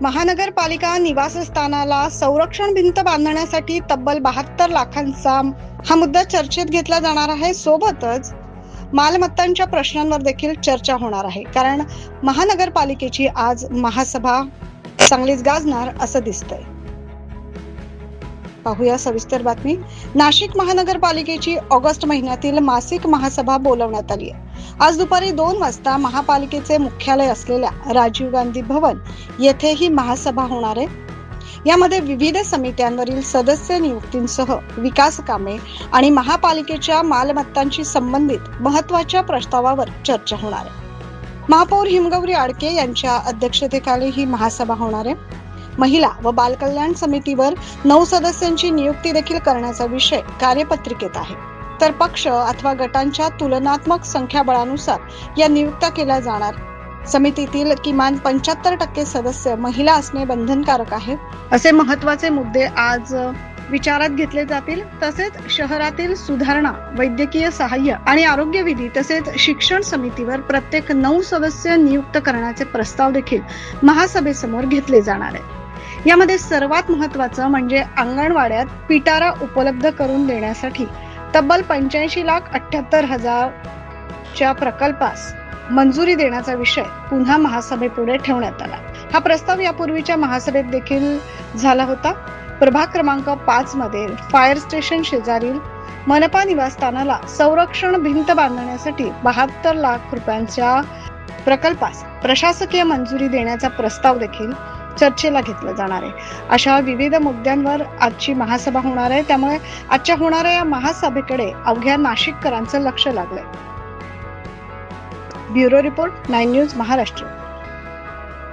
महानगरपालिका निवासस्थानाला संरक्षण भिंत बांधण्यासाठी तब्बल 72 लाखांचा हा मुद्दा चर्चेत घेतला जाणार आहे. सोबतच मालमत्तांच्या प्रश्नांवर देखील चर्चा होणार आहे, कारण महानगरपालिकेची आज महासभा चांगलीच गाजणार असं दिसतंय. पाहूया सविस्तर बातमी. नाशिक महानगरपालिकेची ऑगस्ट महिन्यातील मासिक महासभा बोलवण्यात आली आहे. आज दुपारी 2 वाजता महापालिकेचे मुख्यालय असलेल्या राजीव गांधी भवन येथे ही महासभा होणार आहे. यामध्ये विविध समित्यांवरील सदस्य नियुक्तींसह विकास कामे आणि महापालिकेच्या मालमत्तांशी संबंधित महत्त्वाच्या प्रस्तावावर चर्चा होणार आहे. महापौर हिमगौरी आडके यांच्या अध्यक्षतेखाली ही महासभा होणार आहे. महिला व बालकल्याण समितीवर 9 सदस्यांची नियुक्ती देखील करण्याचा विषय कार्यपत्रिकेत आहे. तर पक्ष अथवा गटांच्या तुलनात्मक संख्याबळानुसार या नियुक्त्या केल्या जाणार. समितीतील किमान 75% सदस्य महिला असणे बंधनकारक आहे. असे महत्त्वाचे मुद्दे आज विचारात घेतले जातील. तसेच शहरातील सुधारणा, वैद्यकीय सहाय्य आणि आरोग्य विधी तसेच शिक्षण समितीवर प्रत्येक 9 सदस्य नियुक्त करण्याचे प्रस्ताव देखील महासभेसमोर घेतले जाणार आहे. यामध्ये सर्वात महत्त्वाचं म्हणजे अंगणवाड्यात पिटारा उपलब्ध करून देण्यासाठी तब्बल 85,78,000 च्या प्रकल्पास मंजुरी देण्याचा विषय पुन्हा महासभेपुढे ठेवण्यात आला. हा प्रस्ताव यापूर्वीच्या महासभेत देखील झाला होता. प्रभाग क्रमांक 5 मध्ये फायर स्टेशन शेजारील मनपा निवासस्थानाला संरक्षण भिंत बांधण्यासाठी 72 लाख रुपयांच्या प्रकल्पास प्रशासकीय मंजुरी देण्याचा प्रस्ताव देखील चर्चेला घेतला जाणार आहे. अशा विविध मुद्द्यांवर आजची महासभा होणार आहे. त्यामुळे आजच्या होणाऱ्या या महासभेकडे अवघ्या नाशिककरांचं लक्ष लागलंय. Bureau report 9 news Maharashtra.